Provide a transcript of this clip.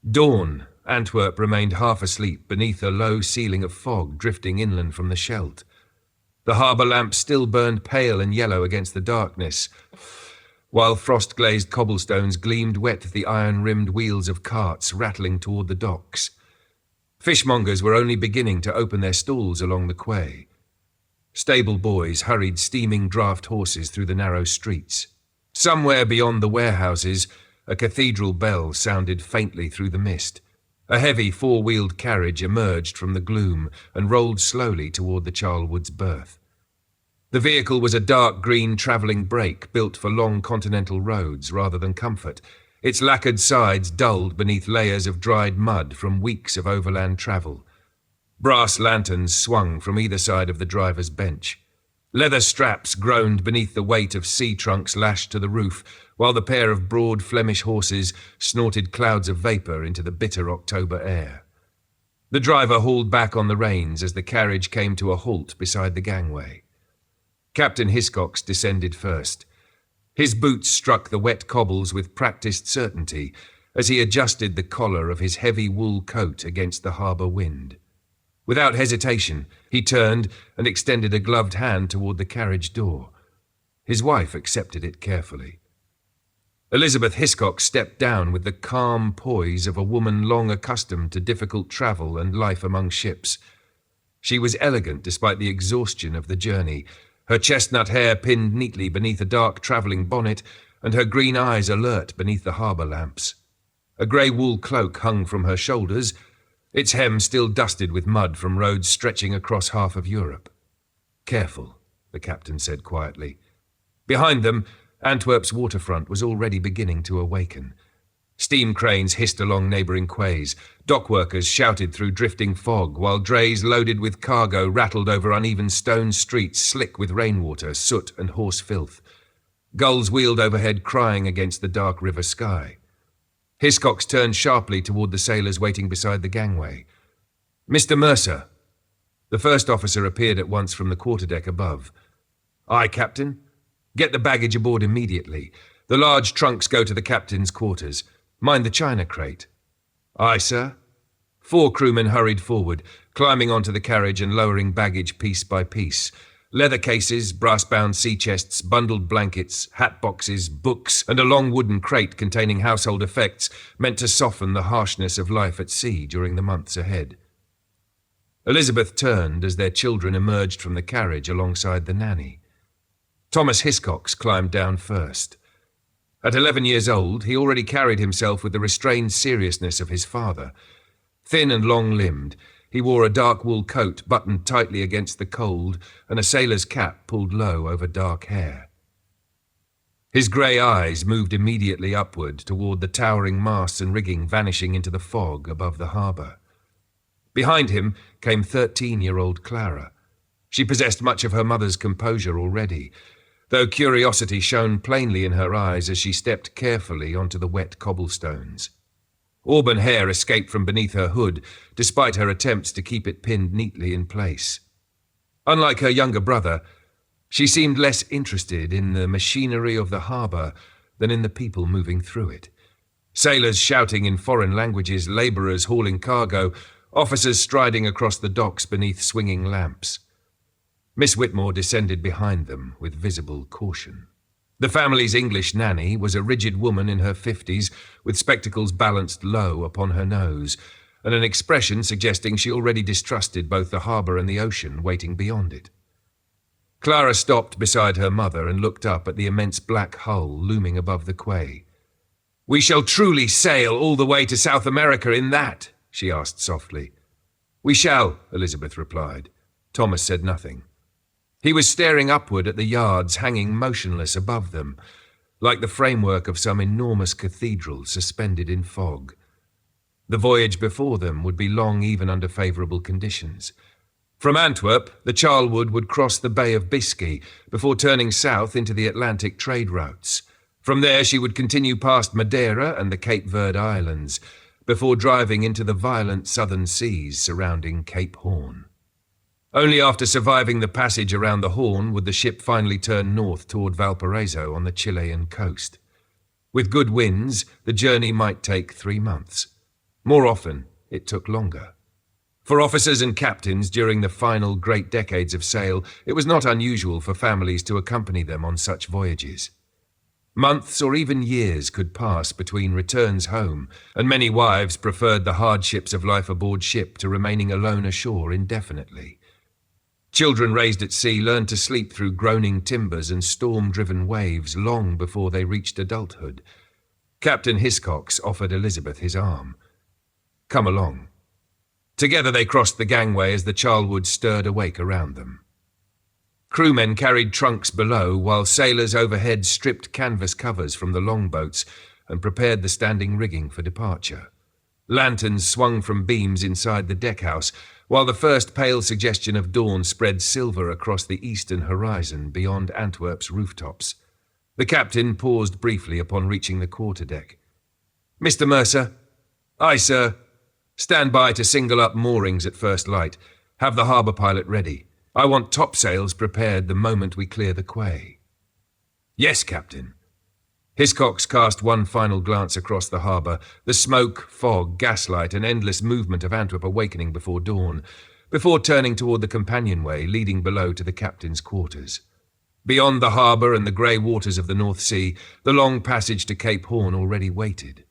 Dawn, Antwerp remained half asleep beneath a low ceiling of fog drifting inland from the Scheldt. The harbour lamps still burned pale and yellow against the darkness, while frost-glazed cobblestones gleamed wet the iron-rimmed wheels of carts rattling toward the docks. Fishmongers were only beginning to open their stalls along the quay. Stable boys hurried steaming draught horses through the narrow streets. Somewhere beyond the warehouses, a cathedral bell sounded faintly through the mist. A heavy four-wheeled carriage emerged from the gloom and rolled slowly toward the Charlwood's berth. The vehicle was a dark green travelling brake built for long continental roads rather than comfort, its lacquered sides dulled beneath layers of dried mud from weeks of overland travel. Brass lanterns swung from either side of the driver's bench. Leather straps groaned beneath the weight of sea trunks lashed to the roof, while the pair of broad Flemish horses snorted clouds of vapour into the bitter October air. The driver hauled back on the reins as the carriage came to a halt beside the gangway. Captain Hiscocks descended first. His boots struck the wet cobbles with practised certainty as he adjusted the collar of his heavy wool coat against the harbour wind. Without hesitation, he turned and extended a gloved hand toward the carriage door. His wife accepted it carefully. Elizabeth Hiscocks stepped down with the calm poise of a woman long accustomed to difficult travel and life among ships. She was elegant despite the exhaustion of the journey, her chestnut hair pinned neatly beneath a dark travelling bonnet and her green eyes alert beneath the harbour lamps. A grey wool cloak hung from her shoulders, its hem still dusted with mud from roads stretching across half of Europe. "Careful," the captain said quietly. Behind them, Antwerp's waterfront was already beginning to awaken. Steam cranes hissed along neighbouring quays. Dock workers shouted through drifting fog, while drays loaded with cargo rattled over uneven stone streets slick with rainwater, soot and horse filth. Gulls wheeled overhead crying against the dark river sky. Hiscocks turned sharply toward the sailors waiting beside the gangway. "Mr. Mercer." The first officer appeared at once from the quarterdeck above. "Aye, Captain. Get the baggage aboard immediately. The large trunks go to the captain's quarters. Mind the china crate." "Aye, sir." 4 crewmen hurried forward, climbing onto the carriage and lowering baggage piece by piece. Leather cases, brass-bound sea chests, bundled blankets, hat boxes, books, and a long wooden crate containing household effects meant to soften the harshness of life at sea during the months ahead. Elizabeth turned as their children emerged from the carriage alongside the nanny. Thomas Hiscocks climbed down first. At 11 years old, he already carried himself with the restrained seriousness of his father. Thin and long-limbed, he wore a dark wool coat buttoned tightly against the cold and a sailor's cap pulled low over dark hair. His grey eyes moved immediately upward toward the towering masts and rigging vanishing into the fog above the harbour. Behind him came 13-year-old Clara. She possessed much of her mother's composure already, though curiosity shone plainly in her eyes as she stepped carefully onto the wet cobblestones. Auburn hair escaped from beneath her hood, despite her attempts to keep it pinned neatly in place. Unlike her younger brother, she seemed less interested in the machinery of the harbour than in the people moving through it. Sailors shouting in foreign languages, labourers hauling cargo, officers striding across the docks beneath swinging lamps. Miss Whitmore descended behind them with visible caution. The family's English nanny was a rigid woman in her 50s, with spectacles balanced low upon her nose, and an expression suggesting she already distrusted both the harbour and the ocean waiting beyond it. Clara stopped beside her mother and looked up at the immense black hull looming above the quay. "We shall truly sail all the way to South America in that?" she asked softly. "We shall," Elizabeth replied. Thomas said nothing. He was staring upward at the yards hanging motionless above them, like the framework of some enormous cathedral suspended in fog. The voyage before them would be long even under favourable conditions. From Antwerp, the Charlwood would cross the Bay of Biscay before turning south into the Atlantic trade routes. From there she would continue past Madeira and the Cape Verde Islands, before driving into the violent southern seas surrounding Cape Horn. Only after surviving the passage around the Horn would the ship finally turn north toward Valparaiso on the Chilean coast. With good winds, the journey might take 3 months. More often, it took longer. For officers and captains during the final great decades of sail, it was not unusual for families to accompany them on such voyages. Months or even years could pass between returns home, and many wives preferred the hardships of life aboard ship to remaining alone ashore indefinitely. Children raised at sea learned to sleep through groaning timbers and storm-driven waves long before they reached adulthood. Captain Hiscocks offered Elizabeth his arm. "Come along." Together they crossed the gangway as the Charlwood stirred awake around them. Crewmen carried trunks below, while sailors overhead stripped canvas covers from the longboats and prepared the standing rigging for departure. Lanterns swung from beams inside the deckhouse, while the first pale suggestion of dawn spread silver across the eastern horizon beyond Antwerp's rooftops. The captain paused briefly upon reaching the quarterdeck. "Mr. Mercer?" "Aye, sir." "Stand by to single up moorings at first light. Have the harbour pilot ready. I want topsails prepared the moment we clear the quay." "Yes, Captain." Hiscocks cast one final glance across the harbour, the smoke, fog, gaslight, and endless movement of Antwerp awakening before dawn, before turning toward the companionway leading below to the captain's quarters. Beyond the harbour and the grey waters of the North Sea, the long passage to Cape Horn already waited.